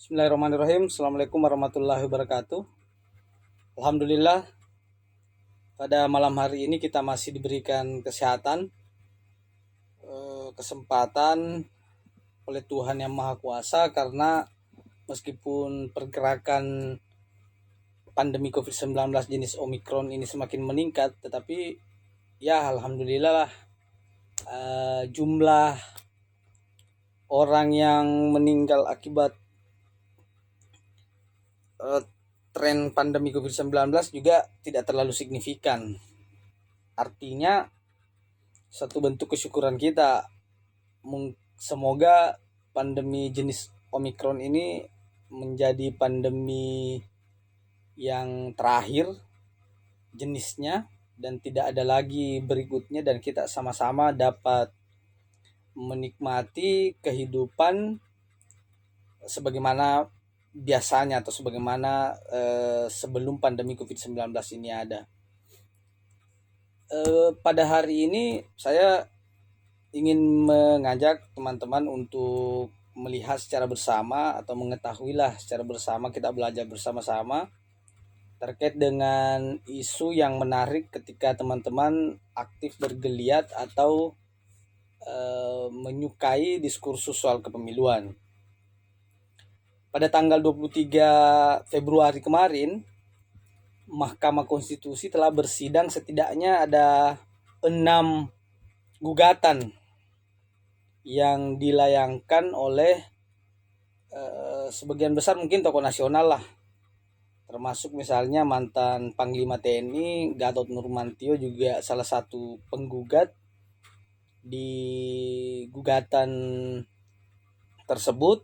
Bismillahirrahmanirrahim. Assalamualaikum warahmatullahi wabarakatuh. Alhamdulillah, pada malam hari ini kita masih diberikan kesehatan, kesempatan oleh Tuhan Yang Maha Kuasa, karena meskipun pergerakan pandemi COVID-19 jenis Omikron ini semakin meningkat, tetapi ya alhamdulillah lah, jumlah orang yang meninggal akibat tren pandemi COVID-19 juga tidak terlalu signifikan. Artinya satu bentuk kesyukuran kita. Semoga pandemi jenis Omikron ini menjadi pandemi yang terakhir jenisnya dan tidak ada lagi berikutnya, dan kita sama-sama dapat menikmati kehidupan sebagaimana biasanya atau sebagaimana sebelum pandemi COVID-19 ini ada. Pada hari ini saya ingin mengajak teman-teman untuk melihat secara bersama atau mengetahuilah secara bersama, kita belajar bersama-sama terkait dengan isu yang menarik ketika teman-teman aktif bergeliat atau menyukai diskursus soal kepemiluan. Pada tanggal 23 Februari kemarin, Mahkamah Konstitusi telah bersidang setidaknya ada 6 gugatan yang dilayangkan oleh sebagian besar mungkin tokoh nasional lah, termasuk misalnya mantan Panglima TNI Gatot Nurmantio juga salah satu penggugat di gugatan tersebut.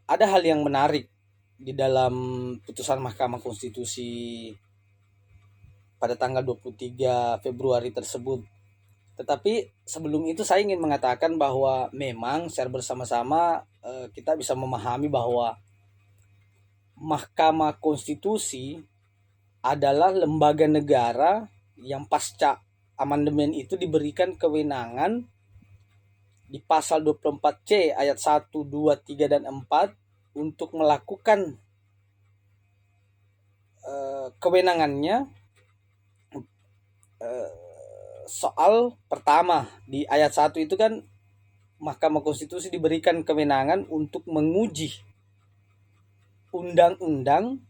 Ada hal yang menarik di dalam putusan Mahkamah Konstitusi pada tanggal 23 Februari tersebut. Tetapi sebelum itu saya ingin mengatakan bahwa memang secara bersama-sama kita bisa memahami bahwa Mahkamah Konstitusi adalah lembaga negara yang pasca amandemen itu diberikan kewenangan di pasal 24C ayat 1, 2, 3, dan 4 untuk melakukan kewenangannya. Soal pertama di ayat 1 itu kan Mahkamah Konstitusi diberikan kewenangan untuk menguji undang-undang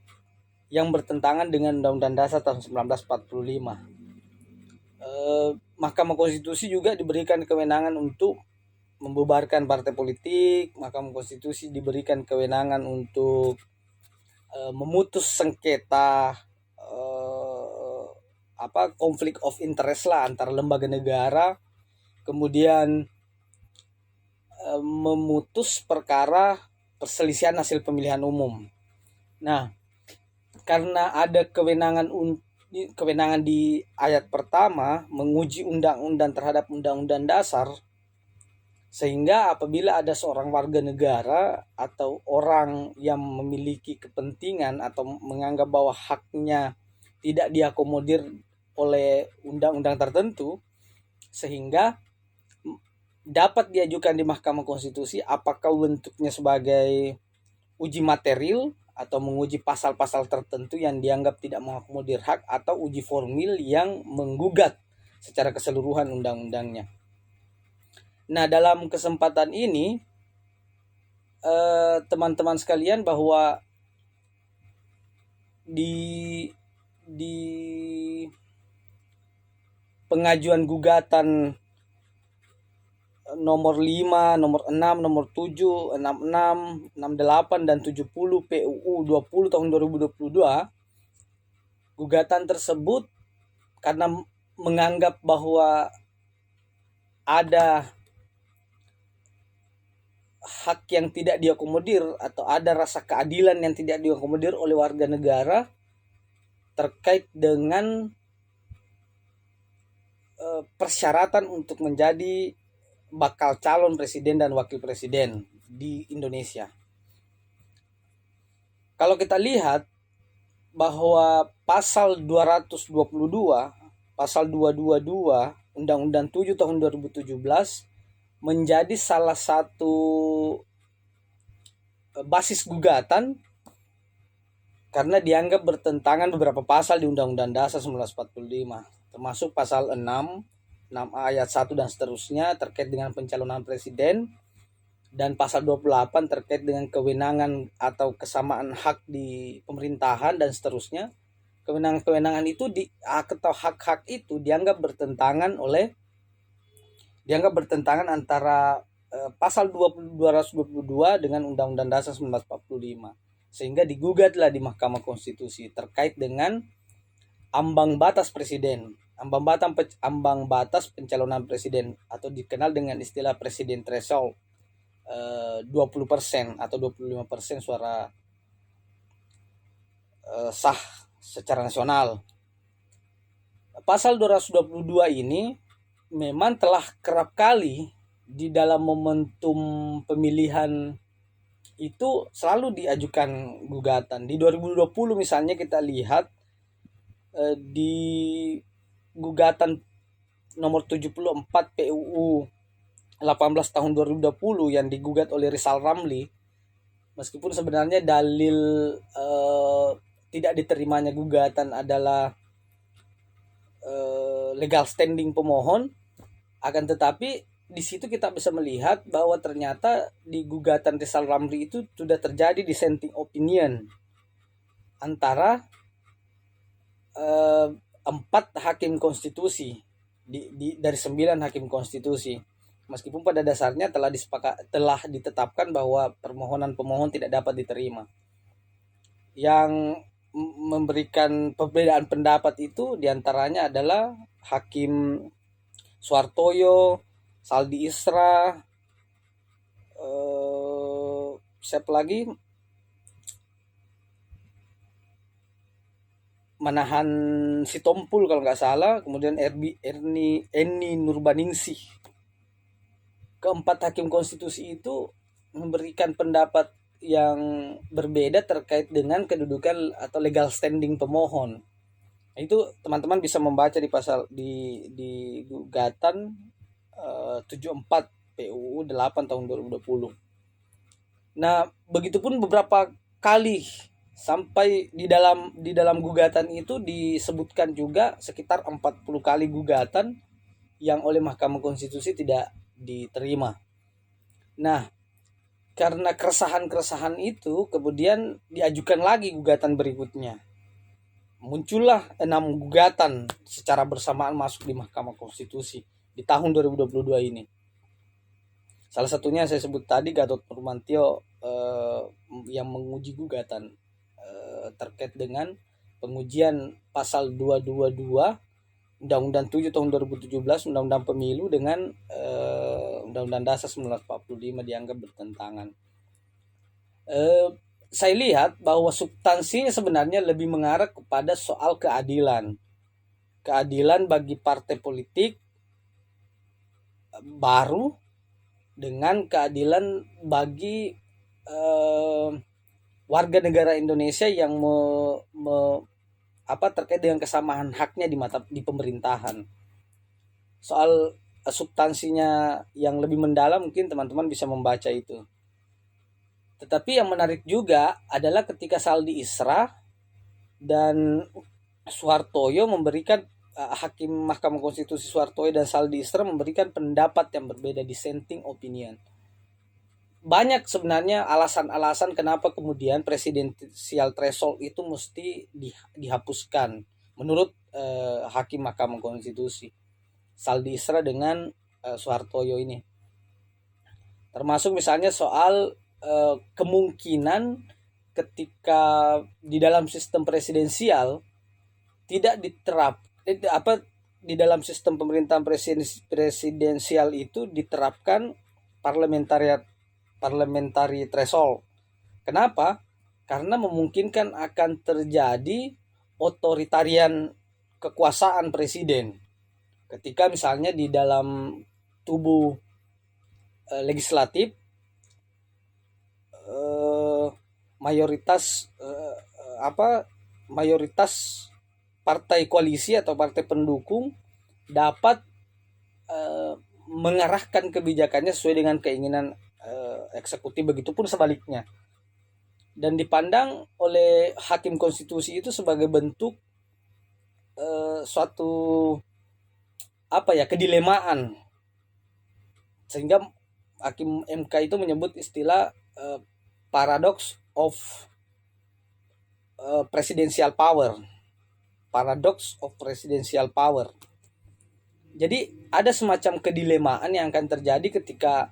yang bertentangan dengan Undang-Undang Dasar tahun 1945. Mahkamah Konstitusi juga diberikan kewenangan untuk membubarkan partai politik. Mahkamah Konstitusi diberikan kewenangan untuk memutus sengketa konflik of interest lah antara lembaga negara, kemudian memutus perkara perselisihan hasil pemilihan umum. Nah, karena ada kewenangan di ayat pertama menguji undang-undang terhadap undang-undang dasar, sehingga apabila ada seorang warga negara atau orang yang memiliki kepentingan atau menganggap bahwa haknya tidak diakomodir oleh undang-undang tertentu, sehingga dapat diajukan di Mahkamah Konstitusi, apakah bentuknya sebagai uji material atau menguji pasal-pasal tertentu yang dianggap tidak mengakomodir hak, atau uji formil yang menggugat secara keseluruhan undang-undangnya. Nah, dalam kesempatan ini teman-teman sekalian, bahwa di pengajuan gugatan nomor 5, nomor 6, nomor 7, 66, 68, dan 70 PUU 20 tahun 2022, gugatan tersebut karena menganggap bahwa ada hak yang tidak diakomodir atau ada rasa keadilan yang tidak diakomodir oleh warga negara terkait dengan persyaratan untuk menjadi bakal calon presiden dan wakil presiden di Indonesia. Kalau kita lihat bahwa pasal 222, pasal 222 Undang-Undang 7 tahun 2017 menjadi salah satu basis gugatan karena dianggap bertentangan beberapa pasal di Undang-Undang Dasar 1945, termasuk pasal 6 ayat 1 dan seterusnya terkait dengan pencalonan presiden, dan pasal 28 terkait dengan kewenangan atau kesamaan hak di pemerintahan dan seterusnya. Kewenangan-kewenangan itu atau hak-hak itu dianggap bertentangan antara pasal 222 dengan Undang-Undang Dasar 1945, sehingga digugatlah di Mahkamah Konstitusi terkait dengan ambang batas presiden, ambang batas pencalonan presiden, atau dikenal dengan istilah presiden threshold, 20% atau 25% suara sah secara nasional. Pasal 222 ini memang telah kerap kali di dalam momentum pemilihan itu selalu diajukan gugatan. Di 2020 misalnya kita lihat di gugatan nomor 74 PUU 18 tahun 2020 yang digugat oleh Rizal Ramli, meskipun sebenarnya dalil tidak diterimanya gugatan adalah legal standing pemohon, akan tetapi di situ kita bisa melihat bahwa ternyata di gugatan Rizal Ramli itu sudah terjadi dissenting opinion antara 4 hakim konstitusi dari 9 hakim konstitusi, meskipun pada dasarnya telah ditetapkan bahwa permohonan pemohon tidak dapat diterima. Yang memberikan perbedaan pendapat itu diantaranya adalah Hakim Suhartoyo, Saldi Isra, siapa lagi, Manahan Sitompul kalau nggak salah, kemudian Eni Nurbaningsih. Keempat hakim konstitusi itu memberikan pendapat yang berbeda terkait dengan kedudukan atau legal standing pemohon. Itu teman-teman bisa membaca di pasal di gugatan 74 PUU 8 tahun 2020. Nah, begitupun beberapa kali sampai di dalam gugatan itu disebutkan juga sekitar 40 kali gugatan yang oleh Mahkamah Konstitusi tidak diterima. Nah, karena keresahan itu kemudian diajukan lagi gugatan berikutnya. Muncullah 6 gugatan secara bersamaan masuk di Mahkamah Konstitusi di tahun 2022 ini. Salah satunya saya sebut tadi, Gatot Nurmantio yang menguji gugatan terkait dengan pengujian pasal 222 Undang-Undang 7 tahun 2017 Undang-Undang Pemilu dengan Undang-Undang Dasar 1945 dianggap bertentangan. Saya lihat bahwa substansinya sebenarnya lebih mengarah kepada soal keadilan. Keadilan bagi partai politik baru dengan keadilan bagi warga negara Indonesia yang terkait dengan kesamaan haknya di pemerintahan. Soal substansinya yang lebih mendalam mungkin teman-teman bisa membaca itu. Tetapi yang menarik juga adalah ketika Saldi Isra dan Suhartoyo memberikan Hakim Mahkamah Konstitusi Suhartoyo dan Saldi Isra memberikan pendapat yang berbeda, dissenting opinion. Banyak sebenarnya alasan-alasan kenapa kemudian presidensial threshold itu mesti dihapuskan menurut Hakim Mahkamah Konstitusi Saldi Isra dengan Suhartoyo ini. Termasuk misalnya soal kemungkinan ketika di dalam sistem presidensial tidak di dalam sistem pemerintahan presidensial itu diterapkan parliamentary threshold. Kenapa? Karena memungkinkan akan terjadi otoritarian kekuasaan presiden. Ketika misalnya di dalam tubuh legislatif mayoritas partai koalisi atau partai pendukung dapat mengarahkan kebijakannya sesuai dengan keinginan eksekutif, begitupun sebaliknya. dan dipandang oleh hakim konstitusi itu sebagai bentuk suatu kedilemaan, sehingga hakim MK itu menyebut istilah paradox of presidential power. Paradox of presidential power. Jadi ada semacam kedilemaan yang akan terjadi ketika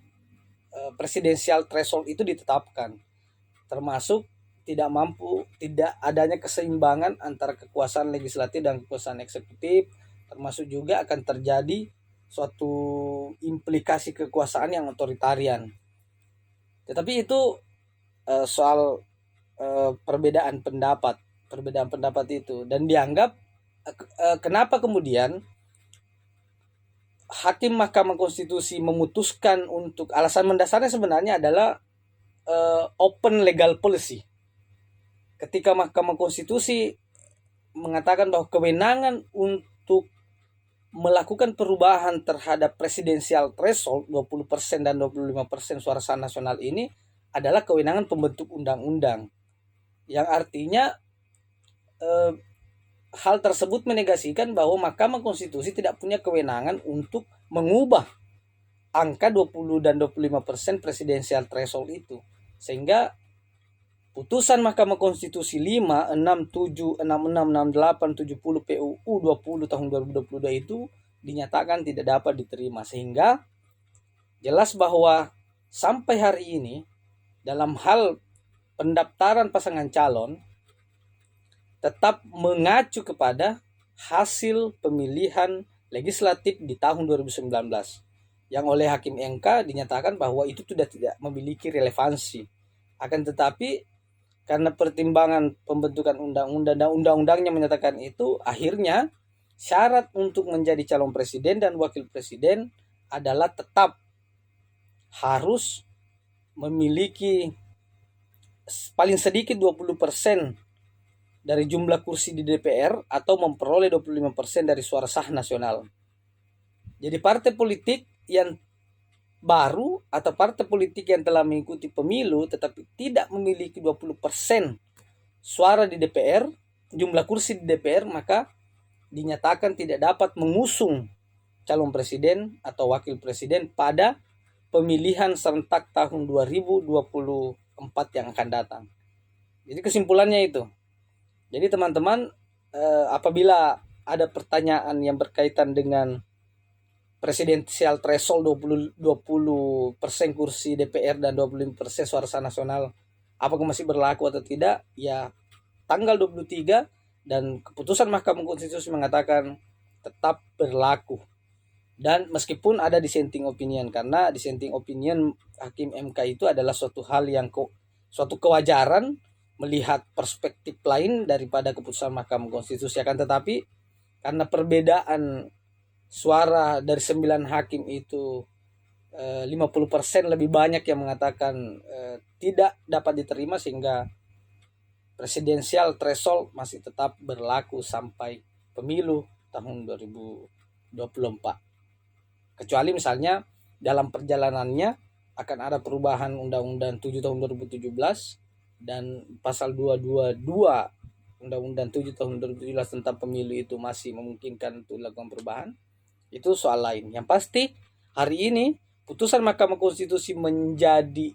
presidensial threshold itu ditetapkan, termasuk tidak adanya keseimbangan antara kekuasaan legislatif dan kekuasaan eksekutif, termasuk juga akan terjadi suatu implikasi kekuasaan yang otoritarian. Tetapi itu soal perbedaan pendapat itu, dan dianggap kenapa kemudian hakim Mahkamah Konstitusi memutuskan untuk, alasan mendasarnya sebenarnya adalah open legal policy. Ketika Mahkamah Konstitusi mengatakan bahwa kewenangan untuk melakukan perubahan terhadap presidensial threshold 20% dan 25% suara sah nasional ini adalah kewenangan pembentuk undang-undang, yang artinya hal tersebut menegasikan bahwa Mahkamah Konstitusi tidak punya kewenangan untuk mengubah angka 20 dan 25% presidensial threshold itu. Sehingga putusan Mahkamah Konstitusi 5, 67, 66, 68, 70 PUU 20 tahun 2022 itu dinyatakan tidak dapat diterima, sehingga jelas bahwa sampai hari ini dalam hal pendaftaran pasangan calon tetap mengacu kepada hasil pemilihan legislatif di tahun 2019 yang oleh Hakim MK dinyatakan bahwa itu sudah tidak memiliki relevansi. Akan tetapi karena pertimbangan pembentukan undang-undang dan undang-undangnya menyatakan itu, akhirnya syarat untuk menjadi calon presiden dan wakil presiden adalah tetap harus memiliki paling sedikit 20% dari jumlah kursi di DPR atau memperoleh 25% dari suara sah nasional. Jadi partai politik yang baru atau partai politik yang telah mengikuti pemilu tetapi tidak memiliki 20% suara di DPR, jumlah kursi di DPR, maka dinyatakan tidak dapat mengusung calon presiden atau wakil presiden pada pemilihan serentak tahun 2024 yang akan datang. Jadi kesimpulannya itu. Jadi teman-teman, apabila ada pertanyaan yang berkaitan dengan presidensial threshold 20% kursi DPR dan 25% suara sah nasional, apakah masih berlaku atau tidak? Ya, tanggal 23 dan keputusan Mahkamah Konstitusi mengatakan tetap berlaku. Dan meskipun ada dissenting opinion, karena dissenting opinion Hakim MK itu adalah suatu hal yang suatu kewajaran melihat perspektif lain daripada keputusan Mahkamah Konstitusi. Akan tetapi karena perbedaan suara dari 9 hakim itu 50% lebih banyak yang mengatakan tidak dapat diterima, sehingga presidensial threshold masih tetap berlaku sampai pemilu tahun 2024. Kecuali misalnya dalam perjalanannya akan ada perubahan Undang-Undang 7 tahun 2017 dan pasal 222 Undang-Undang 7 tahun 2017 tentang pemilu itu masih memungkinkan untuk dilakukan perubahan. Itu soal lain. Yang pasti hari ini putusan Mahkamah Konstitusi menjadi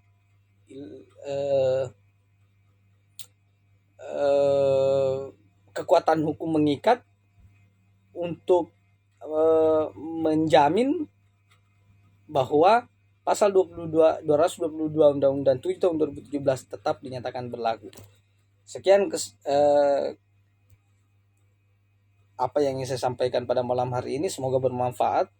kekuatan hukum mengikat untuk menjamin bahwa pasal 222 Undang-Undang 7 tahun 2017 tetap dinyatakan berlaku. Sekian apa yang ingin saya sampaikan pada malam hari ini, semoga bermanfaat.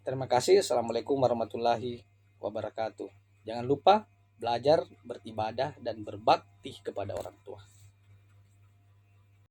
Terima kasih. Assalamualaikum warahmatullahi wabarakatuh. Jangan lupa belajar, beribadah, dan berbakti kepada orang tua.